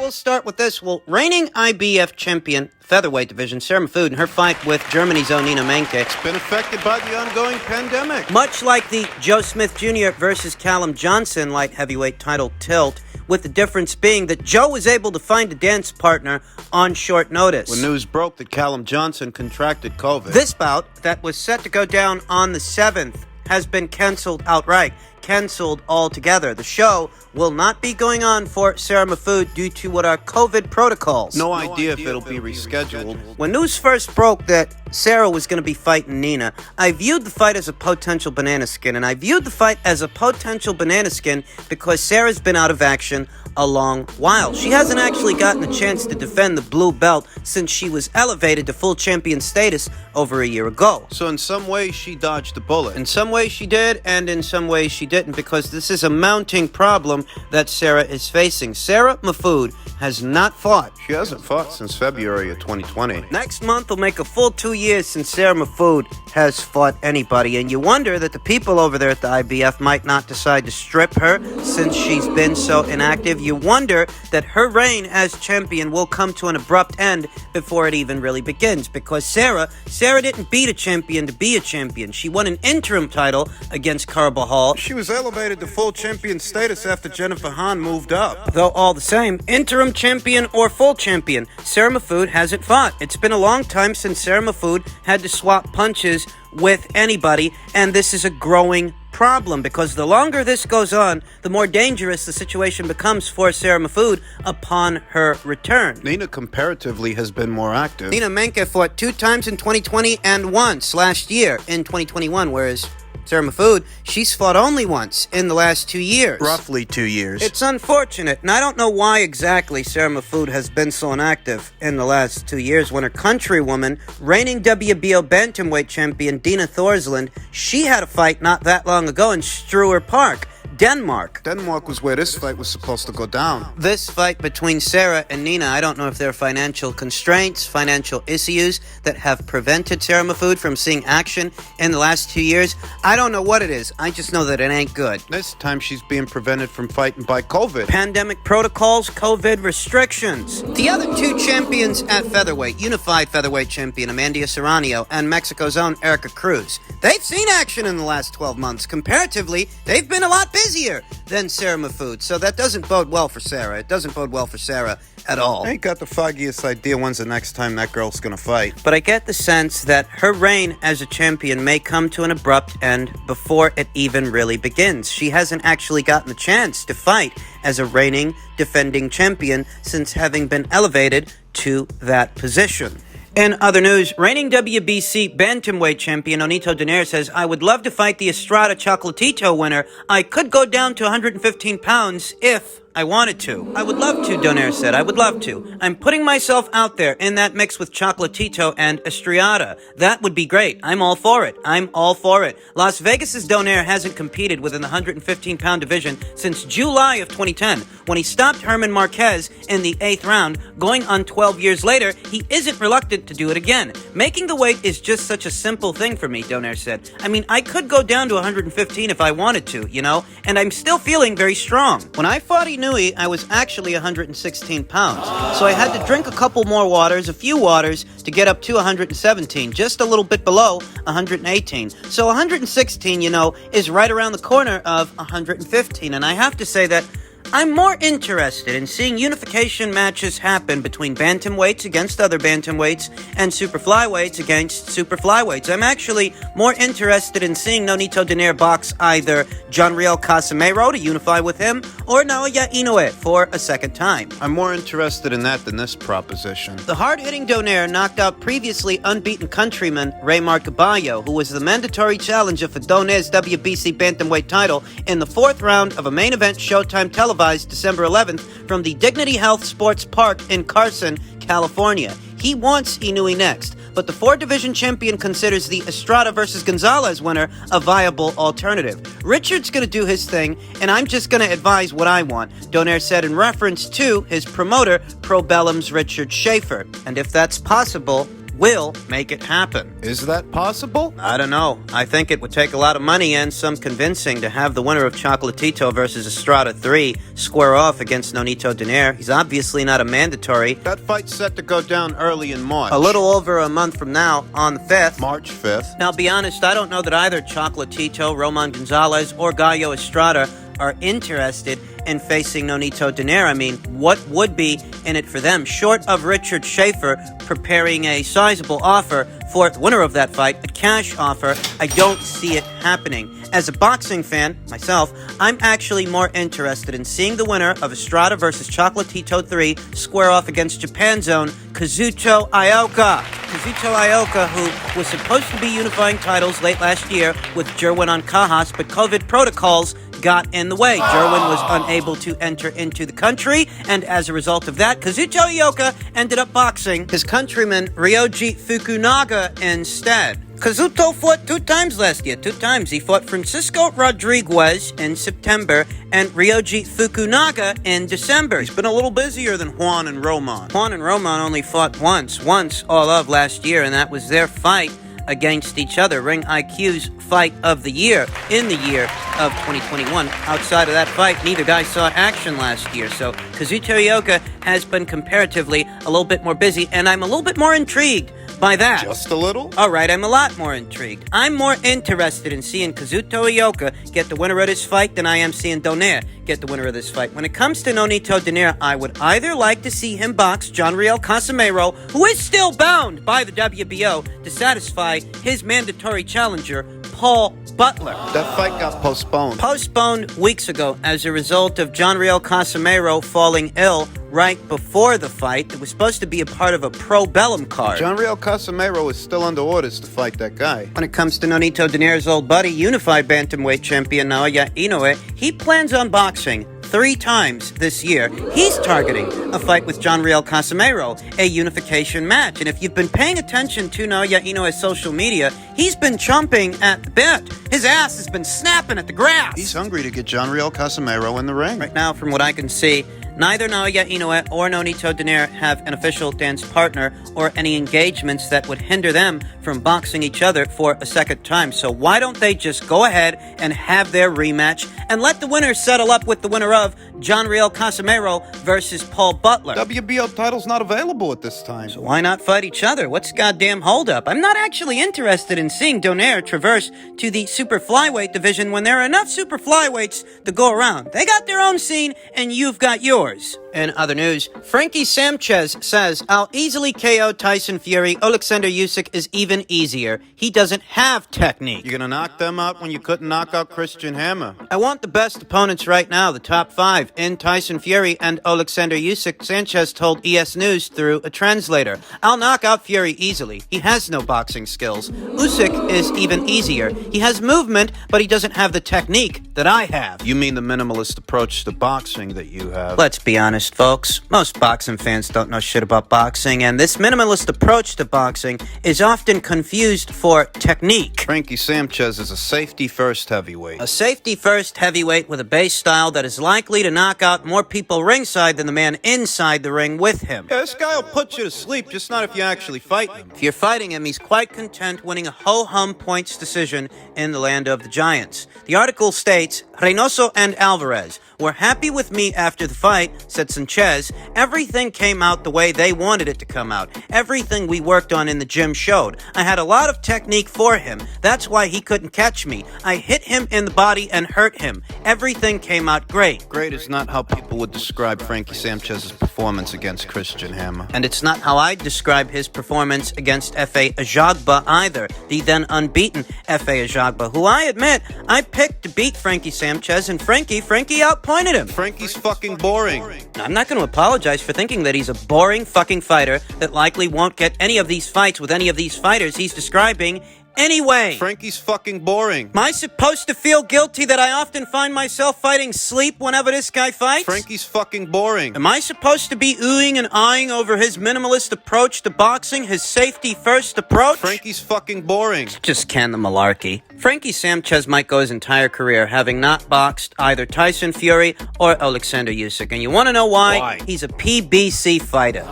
we'll start with this. Well, reigning IBF champion, featherweight division, Sarah Mahfoud, in her fight with Germany's own Nina Menke, It's been affected by the ongoing pandemic. much like the Joe Smith Jr. versus Callum Johnson light heavyweight title tilt, with the difference being that Joe was able to find a dance partner on short notice. When news broke that Callum Johnson contracted COVID. This bout, that was set to go down on the 7th, has been canceled outright. Canceled altogether. The show will not be going on for Sarah Mahfoud due to what are COVID protocols. No idea if it'll be rescheduled. When news first broke that Sarah was going to be fighting Nina, I viewed the fight as a potential banana skin, and I viewed the fight as a potential banana skin because Sarah's been out of action a long while. She hasn't actually gotten a chance to defend the blue belt since she was elevated to full champion status over a year ago. So in some ways, she dodged a bullet. In some ways she did, and in some ways she didn't, because this is a mounting problem that Sarah is facing. Sarah Mahfoud has not fought. She hasn't fought since February of 2020. Next month will make a full 2 years since Sarah Mahfoud has fought anybody, and you wonder that the people over there at the IBF might not decide to strip her since she's been so inactive. You wonder that her reign as champion will come to an abrupt end before it even really begins, because Sarah didn't beat a champion to be a champion. She won an interim title against Carbajal. She was elevated to full champion status after Jennifer Hahn moved up. Though all the same, interim champion or full champion, Sarah Mahfoud hasn't fought. It's been a long time since Sarah Mahfoud had to swap punches with anybody, and this is a growing problem because the longer this goes on, the more dangerous the situation becomes for Sarah Mahfoud upon her return. Nina comparatively has been more active. Nina Menke fought 2 times in 2020 and once last year in 2021, whereas Sarah Mahfoud, she's fought only once in the last 2 years. Roughly 2 years. It's unfortunate, and I don't know why exactly Sarah Mahfoud has been so inactive in the last 2 years when her countrywoman, reigning WBO bantamweight champion Dina Thorsland, she had a fight not that long ago in Struer Park, Denmark. Denmark was where this fight was supposed to go down. This fight between Sarah and Nina, I don't know if there are financial constraints, financial issues that have prevented Sarah Mahfoud from seeing action in the last 2 years. I don't know what it is. I just know that it ain't good. This time she's being prevented from fighting by COVID. Pandemic protocols, COVID restrictions. The other 2 champions at featherweight, unified featherweight champion Amanda Serrano and Mexico's own Erica Cruz, they've seen action in the last 12 months. Comparatively, they've been a lot busier than Sarah Mahfoud, so that doesn't bode well for Sarah. It doesn't bode well for Sarah at all. I ain't got the foggiest idea when's the next time that girl's gonna fight. But I get the sense that her reign as a champion may come to an abrupt end before it even really begins. She hasn't actually gotten the chance to fight as a reigning, defending champion since having been elevated to that position. In other news, reigning WBC bantamweight champion Onito Donaire says, "I would love to fight the Estrada Chocolatito winner. I could go down to 115 pounds if I wanted to." I would love to, Donaire said. I would love to. I'm putting myself out there in that mix with Chocolatito and Estrada. That would be great. I'm all for it. I'm all for it. Las Vegas's Donaire hasn't competed within the 115-pound division since July of 2010, when he stopped Herman Marquez in the 8th round. Going on 12 years later, he isn't reluctant to do it again. Making the weight is just such a simple thing for me, Donaire said. I mean, I could go down to 115 if I wanted to, you know, and I'm still feeling very strong. When I fought Inoue, I was actually 116 pounds, so I had to drink a couple more waters, a few waters, to get up to 117, just a little bit below 118. So 116, you know, is right around the corner of 115, and I have to say that I'm more interested in seeing unification matches happen between bantamweights against other bantamweights and super flyweights against super flyweights. I'm actually more interested in seeing Nonito Donaire box either Jonriel Casimiro to unify with him or Naoya Inoue for a second time. I'm more interested in that than this proposition. The hard-hitting Donaire knocked out previously unbeaten countryman Raymar Caballo, who was the mandatory challenger for Donaire's WBC bantamweight title in the 4th round of a main event Showtime televised December 11th from the Dignity Health Sports Park in Carson, California. He wants Inoue next, but the 4-division champion considers the Estrada versus Gonzalez winner a viable alternative. Richard's going to do his thing, and I'm just going to advise what I want, Donaire said in reference to his promoter, Pro Bellum's Richard Schaefer. And if that's possible, will make it happen. Is that possible? I don't know. I think it would take a lot of money and some convincing to have the winner of Chocolatito versus Estrada 3 square off against Nonito Donaire. He's obviously not a mandatory. That fight's set to go down early in March. A little over a month from now, on the 5th. March 5th. Now, be honest, I don't know that either Chocolatito, Roman Gonzalez, or Gallo Estrada are interested in facing Nonito Donaire. I mean, what would be in it for them? Short of Richard Schaefer preparing a sizable offer for the winner of that fight, a cash offer, I don't see it happening. As a boxing fan, myself, I'm actually more interested in seeing the winner of Estrada versus Chocolatito 3 square off against Japan's own Kazuto Ioka. Kazuto Ioka, who was supposed to be unifying titles late last year with Jerwin on Cajas, but COVID protocols got in the way. Jerwin was unable to enter into the country, and as a result of that, Kazuto Ioka ended up boxing his countryman Ryoji Fukunaga instead. Kazuto fought 2 times last year. 2 times. He fought Francisco Rodriguez in September and Ryoji Fukunaga in December. He's been a little busier than Juan and Roman. Juan and Roman only fought once all of last year, and that was their fight against each other. Ring IQ's fight of the year in the year of 2021. Outside of that fight, neither guy saw action last year. So Kazuto Ioka has been comparatively a little bit more busy, and I'm a little bit more intrigued by that. Just a little? All right, I'm a lot more intrigued. I'm more interested in seeing Kazuto Ioka get the winner of this fight than I am seeing Donaire get the winner of this fight. When it comes to Nonito Donaire, I would either like to see him box John Riel Casimero, who is still bound by the WBO to satisfy his mandatory challenger, Paul Butler. That fight got postponed. Postponed weeks ago as a result of John Riel Casimero falling ill right before the fight. It was supposed to be a part of a pro bellum card. John Riel Casimero is still under orders to fight that guy. When it comes to Nonito Donaire's old buddy, unified bantamweight champion Naoya Inoue, he plans on boxing 3 times this year. He's targeting a fight with John Riel Casimero, a unification match. And if you've been paying attention to Naoya Inoue's social media, he's been chomping at the bit. His ass has been snapping at the grass. He's hungry to get John Riel Casimero in the ring. Right now, from what I can see, neither Naoya Inoue or Nonito Donaire have an official dance partner or any engagements that would hinder them from boxing each other for a second time. So why don't they just go ahead and have their rematch and let the winner settle up with the winner of John Riel Casimero versus Paul Butler? WBO title's not available at this time. So why not fight each other? What's the goddamn holdup? I'm not actually interested in seeing Donaire traverse to the super flyweight division when there are enough super flyweights to go around. They got their own scene, and you've got yours. In other news, Frankie Sanchez says, I'll easily KO Tyson Fury. Alexander Usyk is even easier. He doesn't have technique. You're gonna knock them out when you couldn't knock out Christian Hammer. I want the best opponents right now, the top 5, in Tyson Fury and Alexander Usyk, Sanchez told ES News through a translator. I'll knock out Fury easily. He has no boxing skills. Usyk is even easier. He has movement, but he doesn't have the technique that I have. You mean the minimalist approach to boxing that you have? Let's be honest, folks. Most boxing fans don't know shit about boxing, and this minimalist approach to boxing is often confused for technique. Frankie Sanchez is a safety-first heavyweight. A safety-first heavyweight with a base style that is likely to knock out more people ringside than the man inside the ring with him. Yeah, this guy will put you to sleep, just not if you actually fight him. If you're fighting him, he's quite content winning a ho-hum points decision in the land of the Giants. The article states, Reynoso and Alvarez were happy with me after the fight, said Sanchez. Everything came out the way they wanted it to come out. Everything we worked on in the gym showed. I had a lot of technique for him. That's why he couldn't catch me. I hit him in the body and hurt him. Everything came out great. Great is not how people would describe Frankie Sanchez's performance against Christian Hammer. And it's not how I'd describe his performance against Efe Ajagba either, the then unbeaten Efe Ajagba, who I admit I picked to beat Frankie Sanchez, and Frankie outpointed him. Frankie's fucking boring. I'm not going to apologize for thinking that he's a boring fucking fighter that likely won't get any of these fights with any of these fighters he's describing anyway? Frankie's fucking boring. Am I supposed to feel guilty that I often find myself fighting sleep whenever this guy fights? Frankie's fucking boring. Am I supposed to be oohing and eyeing over his minimalist approach to boxing, his safety-first approach? Frankie's fucking boring. Just can the malarkey. Frankie Sanchez might go his entire career having not boxed either Tyson Fury or Alexander Usyk. And you want to know why? Why? He's a PBC fighter.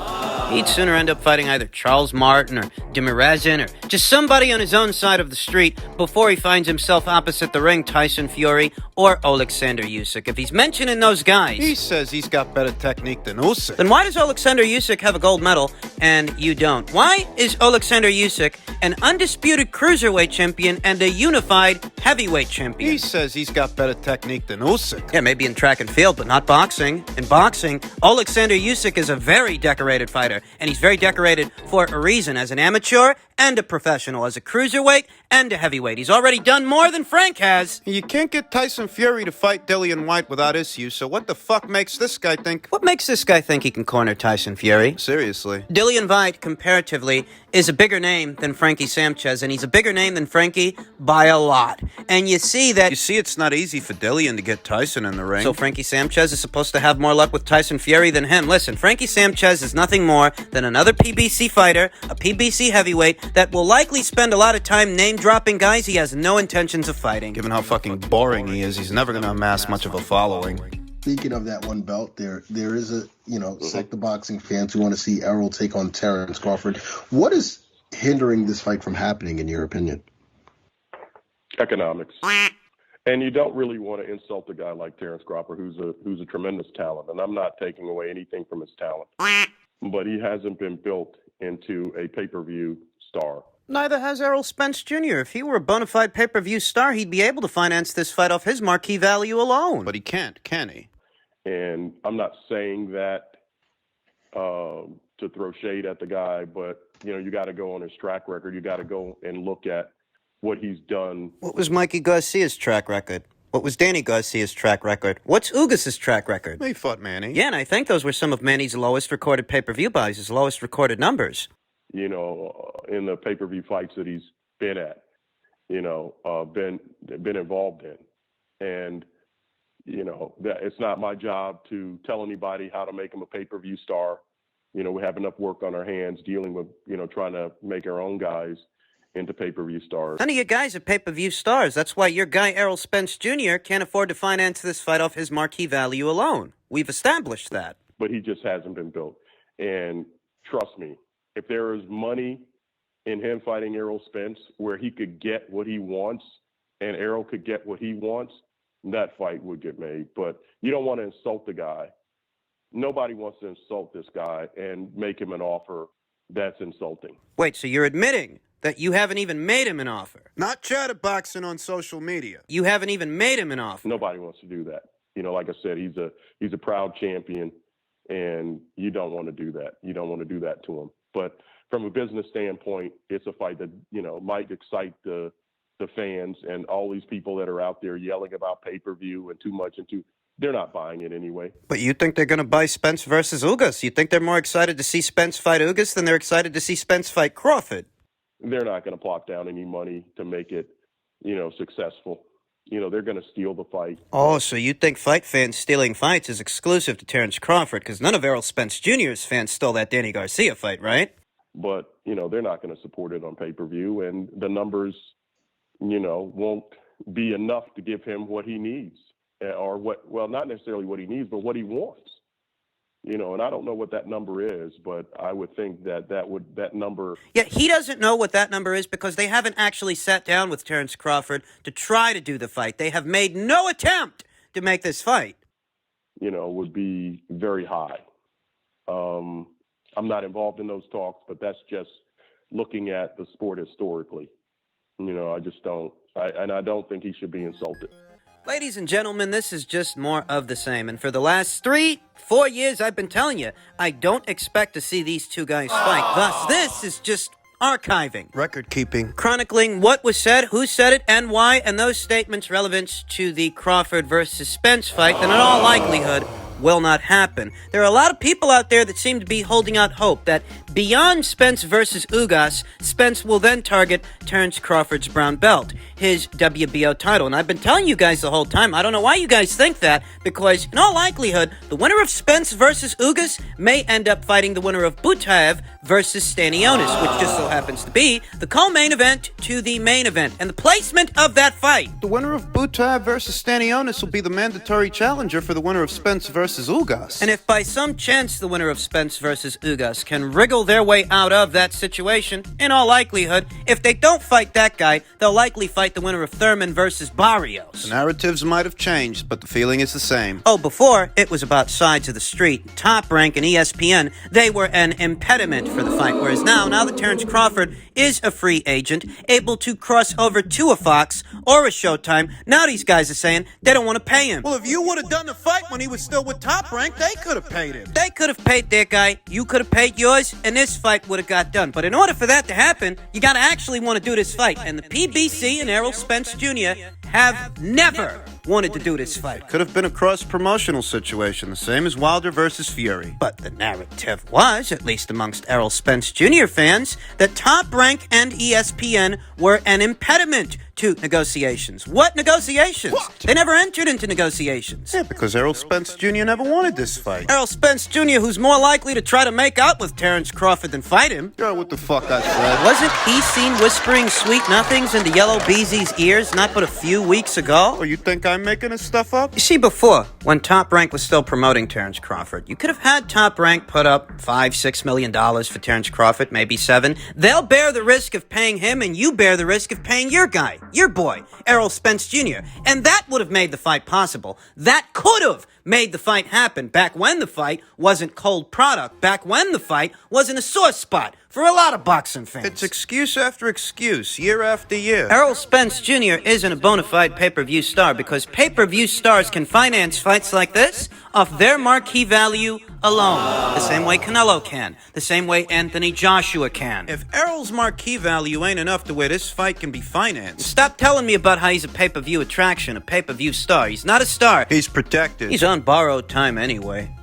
He'd sooner end up fighting either Charles Martin or Demirezin or just somebody on his own side of the street before he finds himself opposite the ring Tyson Fury or Alexander Usyk. If he's mentioning those guys... He says he's got better technique than Usyk. Then why does Alexander Usyk have a gold medal and you don't? Why is Alexander Usyk an undisputed cruiserweight champion and a unified heavyweight champion? He says he's got better technique than Usyk. Yeah, maybe in track and field, but not boxing. In boxing, Alexander Usyk is a very decorated fighter, and he's very decorated for a reason, as an amateur and a professional, as a cruiserweight and a heavyweight. He's already done more than Frank has. You can't get Tyson Fury to fight Dillian White without issues, so what the fuck makes this guy think... What makes this guy think he can corner Tyson Fury? Seriously. Dillian White, comparatively, is a bigger name than Frankie Sanchez, and he's a bigger name than Frankie by a lot. And you see that... You see, it's not easy for Dillian to get Tyson in the ring. So Frankie Sanchez is supposed to have more luck with Tyson Fury than him. Listen, Frankie Sanchez is nothing more than another PBC fighter, a PBC heavyweight, that will likely spend a lot of time name-dropping guys he has no intentions of fighting. Given how fucking boring he is, he's never going to amass much of a following. Speaking of that one belt, there is a, sect of boxing fans who want to see Errol take on Terence Crawford. What is hindering this fight from happening, in your opinion? Economics. And you don't really want to insult a guy like Terence Crawford, who's a tremendous talent. And I'm not taking away anything from his talent. But he hasn't been built into a pay-per-view star. Neither has Errol Spence Jr. If he were a bona fide pay-per-view star, he'd be able to finance this fight off his marquee value alone. But he can't, can he? And I'm not saying that to throw shade at the guy, but, you got to go on his track record. You got to go and look at what he's done. What was Mikey Garcia's track record? What was Danny Garcia's track record? What's Ugas' track record? He fought Manny. Yeah, and I think those were some of Manny's lowest recorded pay-per-view buys, his lowest recorded numbers. In the pay-per-view fights that he's been at, been involved in. And, that it's not my job to tell anybody how to make him a pay-per-view star. We have enough work on our hands dealing with, trying to make our own guys into pay-per-view stars. None of your guys are pay-per-view stars. That's why your guy, Errol Spence Jr., can't afford to finance this fight off his marquee value alone. We've established that. But he just hasn't been built. And trust me, if there is money in him fighting Errol Spence where he could get what he wants and Errol could get what he wants, that fight would get made. But you don't want to insult the guy. Nobody wants to insult this guy and make him an offer that's insulting. Wait, so you're admitting that you haven't even made him an offer? Not chatterboxing on social media. You haven't even made him an offer? Nobody wants to do that. Like I said, he's a proud champion, and you don't want to do that. You don't want to do that to him. But from a business standpoint, it's a fight that, might excite the fans and all these people that are out there yelling about pay-per-view and too much they're not buying it anyway. But you think they're going to buy Spence versus Ugas? You think they're more excited to see Spence fight Ugas than they're excited to see Spence fight Crawford? They're not going to plop down any money to make it, successful. They're going to steal the fight. Oh, so you think fight fans stealing fights is exclusive to Terence Crawford, because none of Errol Spence Jr.'s fans stole that Danny Garcia fight, right? But, they're not going to support it on pay-per-view, and the numbers, won't be enough to give him what he needs. Or not necessarily what he needs, but what he wants. And I don't know what that number is, but I would think that number... Yeah, he doesn't know what that number is because they haven't actually sat down with Terence Crawford to try to do the fight. They have made no attempt to make this fight. Would be very high. I'm not involved in those talks, but that's just looking at the sport historically. I just don't... I don't think he should be insulted. Ladies and gentlemen, this is just more of the same. And for the last 3-4 years, I've been telling you, I don't expect to see these two guys fight. Thus, this is just archiving. Record keeping. Chronicling what was said, who said it, and why, and those statements relevant to the Crawford versus Spence fight that in all likelihood will not happen. There are a lot of people out there that seem to be holding out hope that beyond Spence versus Ugas, Spence will then target Terrence Crawford's brown belt, his WBO title. And I've been telling you guys the whole time, I don't know why you guys think that, because in all likelihood, the winner of Spence versus Ugas may end up fighting the winner of Butaev versus Stanionis, which just so happens to be the co-main event to the main event, and the placement of that fight. The winner of Butaev versus Stanionis will be the mandatory challenger for the winner of Spence versus Ugas. And if by some chance the winner of Spence versus Ugas can wriggle their way out of that situation, in all likelihood, if they don't fight that guy, they'll likely fight the winner of Thurman versus Barrios. The narratives might have changed, but the feeling is the same. Oh, before, it was about sides of the street. Top Rank and ESPN, they were an impediment for the fight, whereas now that Terrence Crawford is a free agent, able to cross over to a Fox or a Showtime, now these guys are saying they don't want to pay him. Well, if you would have done the fight when he was still with Top Rank, they could have paid him. They could have paid their guy, you could have paid yours, and this fight would have got done. But in order for that to happen, you gotta actually want to do this fight. And the PBC and Errol Spence Jr. have never wanted to do this fight. Could have been a cross-promotional situation, the same as Wilder versus Fury. But the narrative was, at least amongst Errol Spence Jr. fans, that Top Rank and ESPN were an impediment to negotiations. What negotiations? What? They never entered into negotiations. Yeah, because Errol Spence Jr. never wanted this fight. Errol Spence Jr., who's more likely to try to make out with Terrence Crawford than fight him. Yeah, what the fuck I said. Wasn't he seen whispering sweet nothings into Yellow Beezy's ears not but a few weeks ago? Oh, you think I'm making this stuff up? You see, before, when Top Rank was still promoting Terrence Crawford, you could have had Top Rank put up $5-6 million for Terrence Crawford, maybe $7. They'll bear the risk of paying him, and you bear the risk of paying your guy, your boy, Errol Spence Jr. And that would have made the fight possible. That could have made the fight happen back when the fight wasn't cold product, back when the fight wasn't a sore spot for a lot of boxing fans. It's excuse after excuse, year after year. Errol Spence Jr. isn't a bona fide pay-per-view star because pay-per-view stars can finance fights like this off their marquee value alone. The same way Canelo can. The same way Anthony Joshua can. If Errol's marquee value ain't enough to where this fight can be financed. Stop telling me about how he's a pay-per-view attraction, a pay-per-view star. He's not a star. He's protected. He's on borrowed time anyway.